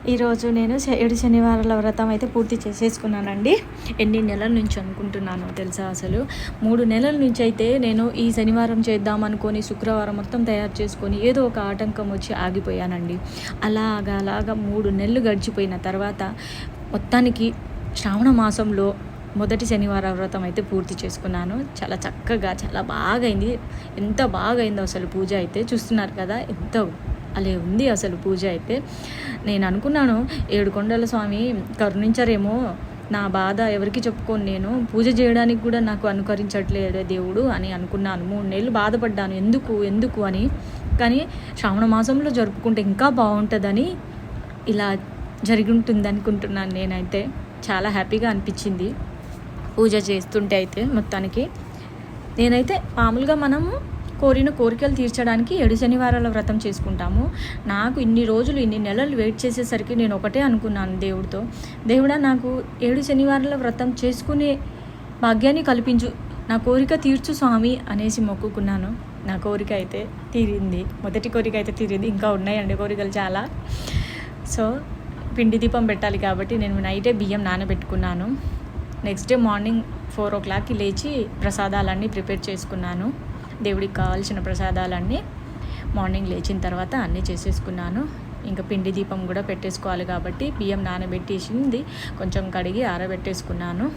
ఈరోజు నేను 7 శనివారాల వ్రతం అయితే పూర్తి చేసేసుకున్నానండి. ఎన్ని నెలల నుంచి అనుకుంటున్నానో తెలుసా అసలు. 3 నెలల నుంచి అయితే నేను ఈ శనివారం చేద్దాం అనుకోని శుక్రవారం మొత్తం తయారు చేసుకొని ఏదో ఒక ఆటంకం వచ్చి ఆగిపోయానండి. అలాగా 3 నెలలు గడిచిపోయిన తర్వాత మొత్తానికి శ్రావణ మాసంలో మొదటి శనివార వ్రతం అయితే పూర్తి చేసుకున్నాను. చాలా చక్కగా చాలా బాగా అయింది. ఎంత బాగా అయిందో అసలు పూజ అయితే చూస్తున్నారు కదా, ఎంత అలే ఉంది అసలు పూజ అయితే. నేను అనుకున్నాను, ఏడుకొండల స్వామి కరుణించరేమో, నా బాధ ఎవరికి చెప్పుకోను, నేను పూజ చేయడానికి కూడా నాకు అనుకరించట్లేదే దేవుడు అని అనుకున్నాను. 3 నెలలు బాధపడ్డాను, ఎందుకు అని. కానీ శ్రావణ మాసంలో జరుపుకుంటే ఇంకా బాగుంటుందని ఇలా జరిగి ఉంటుంది అనుకుంటున్నాను. నేనైతే చాలా హ్యాపీగా అనిపించింది పూజ చేస్తుంటే అయితే. మొత్తానికి నేనైతే మామూలుగా మనము కోరిన కోరికలు తీర్చడానికి 7 శనివారాల వ్రతం చేసుకుంటాము. నాకు ఇన్ని రోజులు ఇన్ని నెలలు వెయిట్ చేసేసరికి నేను ఒకటే అనుకున్నాను దేవుడితో, దేవుడా నాకు 7 శనివారాల వ్రతం చేసుకునే భాగ్యాన్ని కల్పించు, నా కోరిక తీర్చు స్వామి అనేసి మొక్కుకున్నాను. నా కోరిక అయితే తీరింది, మొదటి కోరిక అయితే తీరింది. ఇంకా ఉన్నాయండి కోరికలు చాలా. సో పిండి దీపం పెట్టాలి కాబట్టి నేను నైటే బియ్యం నానబెట్టుకున్నాను. నెక్స్ట్ డే మార్నింగ్ 4 o'clockకి లేచి ప్రసాదాలన్నీ ప్రిపేర్ చేసుకున్నాను. దేవుడికి కావాల్సిన ప్రసాదాలన్నీ మార్నింగ్ లేచిన తర్వాత అన్నీ చేసేసుకున్నాను. ఇంకా పిండి దీపం కూడా పెట్టేసుకోవాలి కాబట్టి బియ్యం నానబెట్టేసింది కొంచెం కడిగి ఆరబెట్టేసుకున్నాను.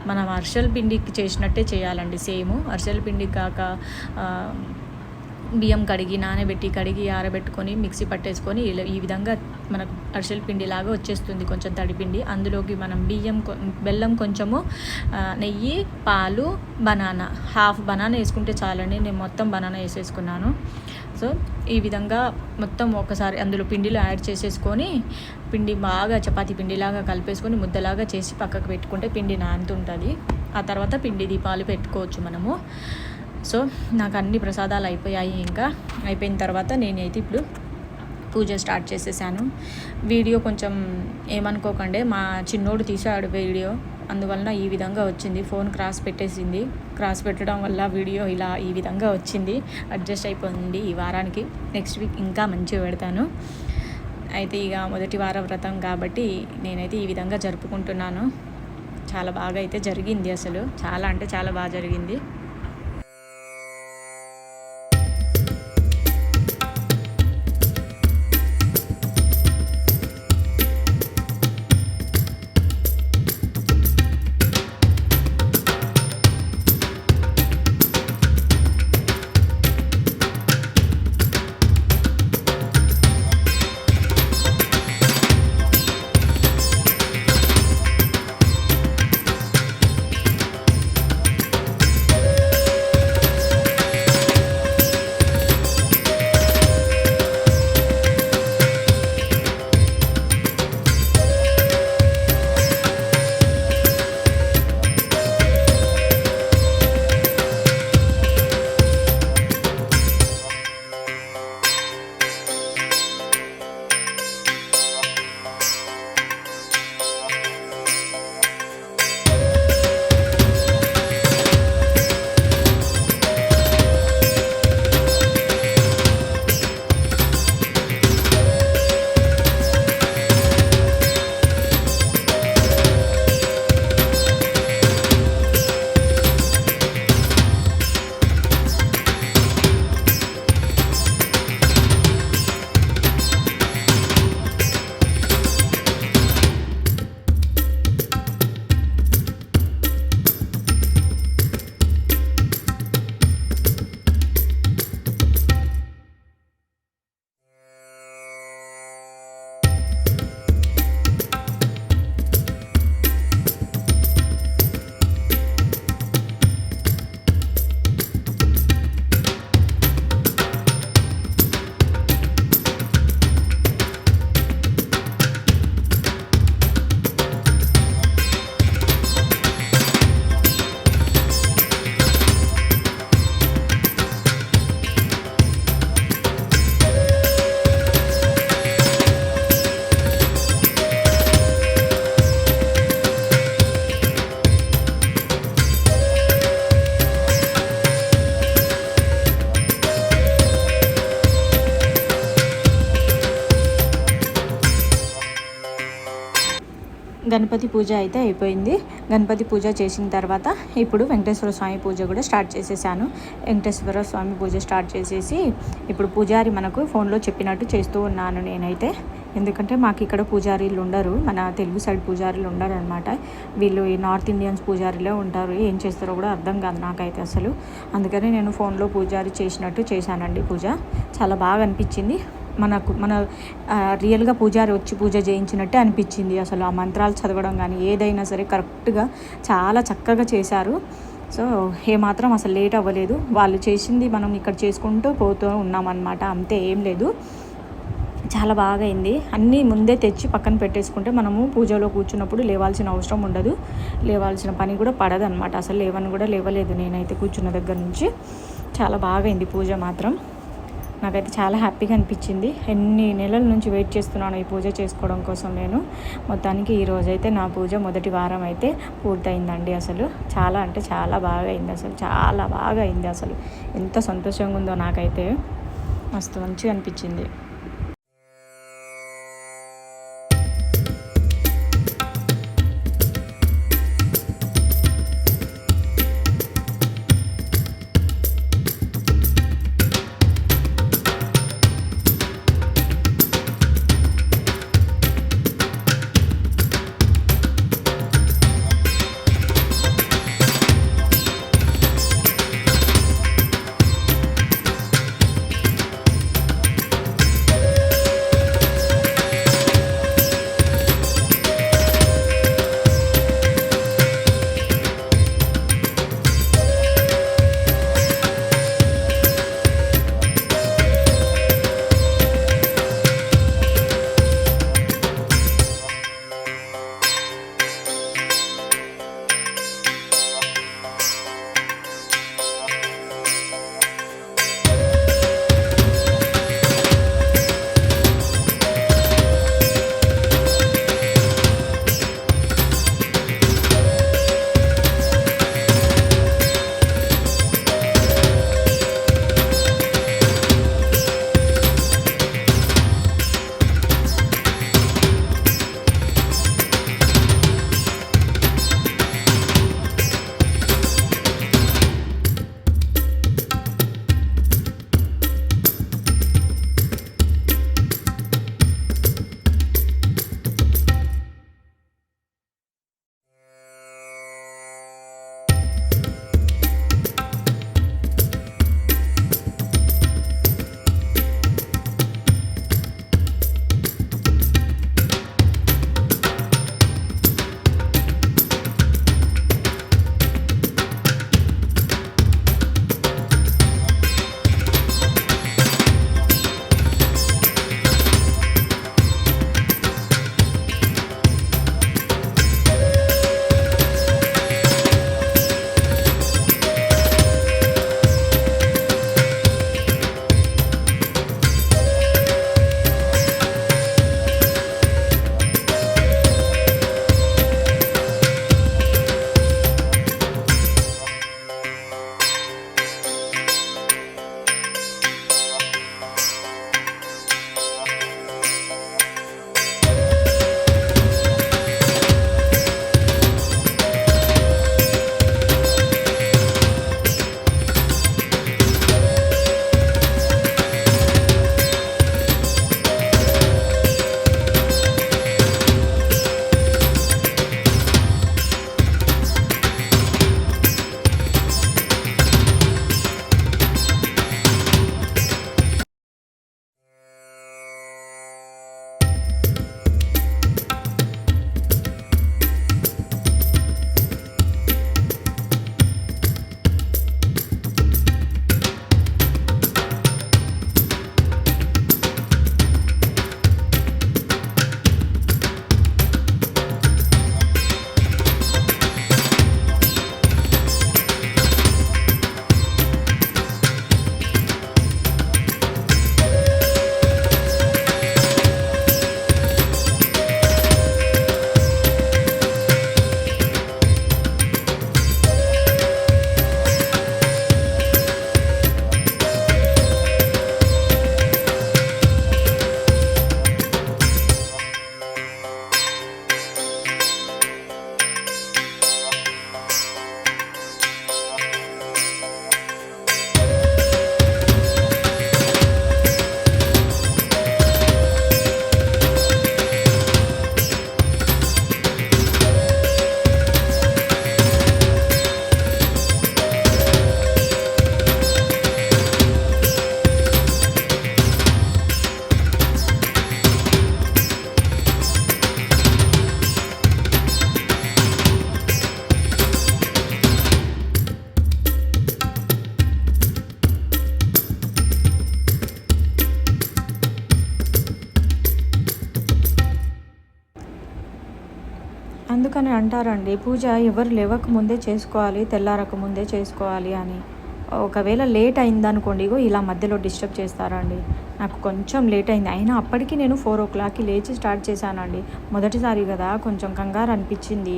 మనం అరిసెల పిండికి చేసినట్టే చేయాలండి, సేమ్ అరిసెల పిండి కాక బియ్యం కడిగి ఆరబెట్టుకొని మిక్సీ పట్టేసుకొని ఈ విధంగా మనకు అరిసెల పిండిలాగా వచ్చేస్తుంది. కొంచెం తడిపిండి, అందులోకి మనం బెల్లం కొంచెము, నెయ్యి, పాలు, బనానా, హాఫ్ బనానా వేసుకుంటే చాలండి. నేను మొత్తం బనానా వేసేసుకున్నాను. సో ఈ విధంగా మొత్తం ఒకసారి అందులో పిండిలో యాడ్ చేసేసుకొని పిండి బాగా చపాతీ పిండిలాగా కలిపేసుకొని ముద్దలాగా చేసి పక్కకు పెట్టుకుంటే పిండి నానుతుంటుంది. ఆ తర్వాత పిండి దీపాలు పెట్టుకోవచ్చు మనము. సో నాకు అన్ని ప్రసాదాలు అయిపోయాయి. ఇంకా అయిపోయిన తర్వాత నేనైతే ఇప్పుడు పూజ స్టార్ట్ చేసేసాను. వీడియో కొంచెం ఏమనుకోకండి, మా చిన్నోడు తీసాడు వీడియో, అందువలన ఈ విధంగా వచ్చింది. ఫోన్ క్రాస్ పెట్టడం వల్ల వీడియో ఇలా ఈ విధంగా వచ్చింది. అడ్జస్ట్ అయిపోయింది ఈ వారానికి. నెక్స్ట్ వీక్ ఇంకా మంచిగా పెడతాను. అయితే ఇక మొదటి వార వ్రతం కాబట్టి నేనైతే ఈ విధంగా జరుపుకుంటున్నాను. చాలా బాగా అయితే జరిగింది, అసలు చాలా అంటే చాలా బాగా జరిగింది. గణపతి పూజ అయితే అయిపోయింది. గణపతి పూజ చేసిన తర్వాత ఇప్పుడు వెంకటేశ్వర స్వామి పూజ కూడా స్టార్ట్ చేసేసాను. వెంకటేశ్వర స్వామి పూజ స్టార్ట్ చేసేసి ఇప్పుడు పూజారి మనకు ఫోన్లో చెప్పినట్టు చేస్తూ ఉన్నాను నేనైతే. ఎందుకంటే మాకు ఇక్కడ పూజారీలు ఉండరు, మన తెలుగు సైడ్ పూజారీలు ఉండరు అనమాట. వీళ్ళు ఈ నార్త్ ఇండియన్స్ పూజారిలో ఉంటారు. ఏం చేస్తారో కూడా అర్థం కాదు నాకైతే అసలు. అందుకని నేను ఫోన్లో పూజారి చేసినట్టు చేశానండి పూజ. చాలా బాగా అనిపించింది. మన రియల్గా పూజారి వచ్చి పూజ చేయించినట్టే అనిపించింది. అసలు ఆ మంత్రాలు చదవడం కానీ ఏదైనా సరే కరెక్ట్గా చాలా చక్కగా చేశారు. సో ఏమాత్రం అసలు లేట్ అవ్వలేదు. వాళ్ళు చేసింది మనం ఇక్కడ చేసుకుంటూ పోతూ ఉన్నామన్నమాట, అంతే, ఏం లేదు. చాలా బాగా అయింది. అన్నీ ముందే తెచ్చి పక్కన పెట్టేసుకుంటే మనము పూజలో కూర్చున్నప్పుడు లేవాల్సిన అవసరం ఉండదు, లేవాల్సిన పని కూడా పడదన్నమాట. అసలు లేవలేదు నేనైతే కూర్చున్న దగ్గర నుంచి. చాలా బాగా అయింది పూజ మాత్రం. నాకైతే చాలా హ్యాపీగా అనిపించింది. ఎన్ని నెలల నుంచి వెయిట్ చేస్తున్నాను ఈ పూజ చేసుకోవడం కోసం నేను. మొత్తానికి ఈరోజైతే నా పూజ మొదటి వారం అయితే పూర్తయిందండి. అసలు చాలా అంటే చాలా బాగా అయింది. అసలు చాలా బాగా అయింది. అసలు ఎంత సంతోషంగా ఉందో నాకైతే, మస్తు మంచిగా అనిపించింది. అందుకని అంటారండి పూజ ఎవరు లేవక ముందే చేసుకోవాలి, తెల్లారక ముందే చేసుకోవాలి అని. ఒకవేళ లేట్ అయిందనుకోండి, ఇగో ఇలా మధ్యలో డిస్టర్బ్ చేస్తారండి. నాకు కొంచెం లేట్ అయింది. అయినా అప్పటికి నేను 4:00కి లేచి స్టార్ట్ చేశానండి. మొదటిసారి కదా కొంచెం కంగారు అనిపించింది.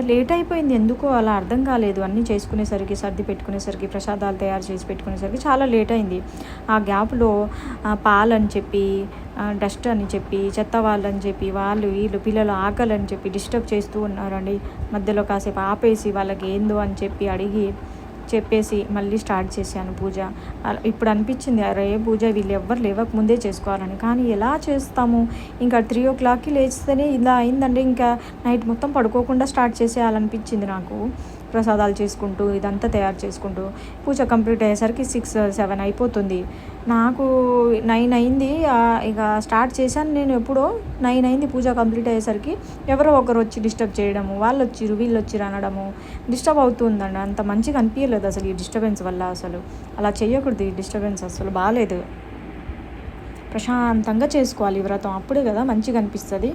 లేట్ అయిపోయింది ఎందుకో అలా అర్థం కాలేదు. అన్నీ చేసుకునేసరికి, సర్ది పెట్టుకునేసరికి, ప్రసాదాలు తయారు చేసి పెట్టుకునేసరికి చాలా లేట్ అయింది. ఆ గ్యాప్‌లో పాలని చెప్పి, డస్ట్ అని చెప్పి, చెత్త వాళ్ళని చెప్పి, వాళ్ళు వీళ్ళు పిల్లలు ఆకలని చెప్పి డిస్టర్బ్ చేస్తూ ఉన్నారండి. మధ్యలో కాసేపు ఆపేసి వాళ్ళకి ఏందో అని చెప్పి అడిగి చెప్పేసి మళ్ళీ స్టార్ట్ చేశాను పూజ. ఇప్పుడు అనిపించింది అరే పూజ వీళ్ళు ఎవ్వరు లేవక ముందే చేసుకోవాలని. కానీ ఎలా చేస్తాము? ఇంకా 3:00కి లేస్తేనే ఇలా అయిందండి. ఇంకా నైట్ మొత్తం పడుకోకుండా స్టార్ట్ చేసేయాలనిపించింది నాకు. ప్రసాదాలు చేసుకుంటూ ఇదంతా తయారు చేసుకుంటూ పూజ కంప్లీట్ అయ్యేసరికి 6, 7 అయిపోతుంది. నాకు 9 అయింది. ఇక స్టార్ట్ చేశాను నేను ఎప్పుడో. 9 అయింది పూజ కంప్లీట్ అయ్యేసరికి. ఎవరో ఒకరు వచ్చి డిస్టర్బ్ చేయడము, వాళ్ళు వచ్చిర్రు వీళ్ళు వచ్చిర్రు అనడము డిస్టర్బ్ అవుతుందండి. అంత మంచిగా అనిపించలేదు అసలు ఈ డిస్టర్బెన్స్ వల్ల. అసలు అలా చేయకూడదు. ఈ డిస్టర్బెన్స్ అసలు బాగాలేదు. ప్రశాంతంగా చేసుకోవాలి ఈ వ్రతం. అప్పుడే కదా మంచిగా అనిపిస్తుంది.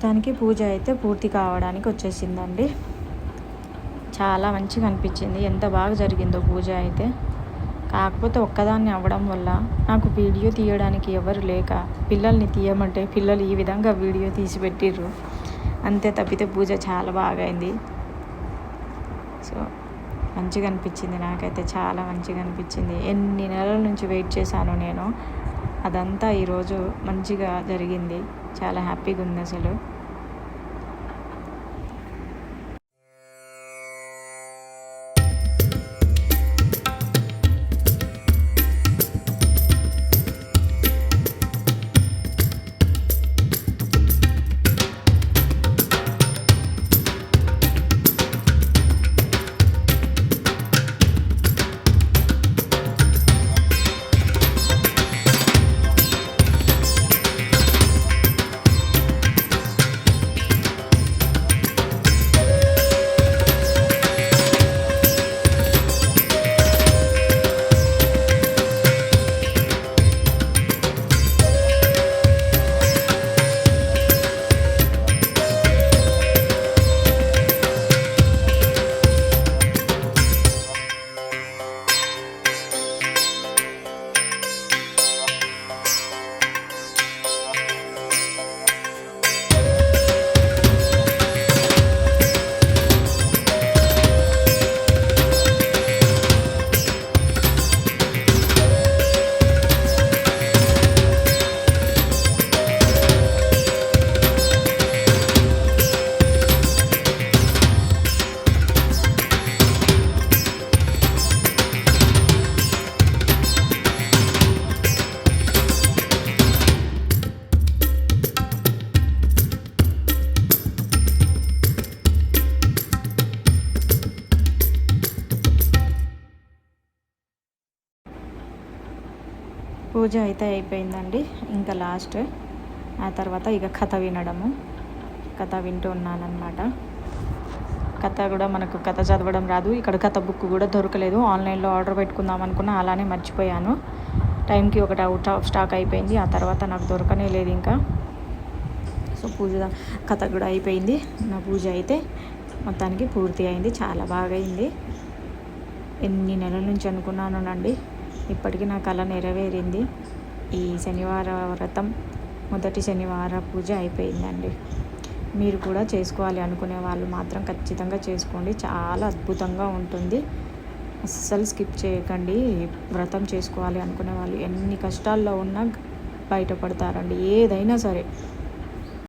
మొత్తానికి పూజ అయితే పూర్తి కావడానికి వచ్చేసిందండి. చాలా మంచిగా అనిపించింది. ఎంత బాగా జరిగిందో పూజ అయితే. కాకపోతే ఒక్కదాన్ని అవ్వడం వల్ల నాకు వీడియో తీయడానికి ఎవరు లేక పిల్లల్ని తీయమంటే పిల్లలు ఈ విధంగా వీడియో తీసి పెట్టిర్రు. అంతే తప్పితే పూజ చాలా బాగా అయింది. సో మంచిగా అనిపించింది, నాకైతే చాలా మంచిగా అనిపించింది. ఎన్ని నెలల నుంచి వెయిట్ చేశాను నేను. అదంతా ఈరోజు మంచిగా జరిగింది. చాలా హ్యాపీగా ఉంది అసలు. పూజ అయితే అయిపోయిందండి. ఇంకా లాస్ట్ ఆ తర్వాత ఇక కథ వినడము. కథ వింటూ ఉన్నానన్నమాట. కథ కూడా మనకు కథ చదవడం రాదు. ఇక్కడ కథ బుక్ కూడా దొరకలేదు. ఆన్లైన్లో ఆర్డర్ పెట్టుకుందాం అనుకున్నా, అలానే మర్చిపోయాను. టైంకి ఒకటి అవుట్ ఆఫ్ స్టాక్ అయిపోయింది. ఆ తర్వాత నాకు దొరకనే లేదు ఇంకా. సో కథ కూడా అయిపోయింది. నా పూజ అయితే మొత్తానికి పూర్తి అయింది. చాలా బాగా అయింది. ఎన్ని నెలల నుంచి అనుకున్నానండి. ఇప్పటికీ నా కళ నెరవేరింది. ఈ శనివార వ్రతం మొదటి శనివార పూజ అయిపోయిందండి. మీరు కూడా చేసుకోవాలి అనుకునే వాళ్ళు మాత్రం ఖచ్చితంగా చేసుకోండి. చాలా అద్భుతంగా ఉంటుంది. అస్సలు స్కిప్ చేయకండి. వ్రతం చేసుకోవాలి అనుకునే వాళ్ళు ఎన్ని కష్టాల్లో ఉన్నా బయటపడతారండి. ఏదైనా సరే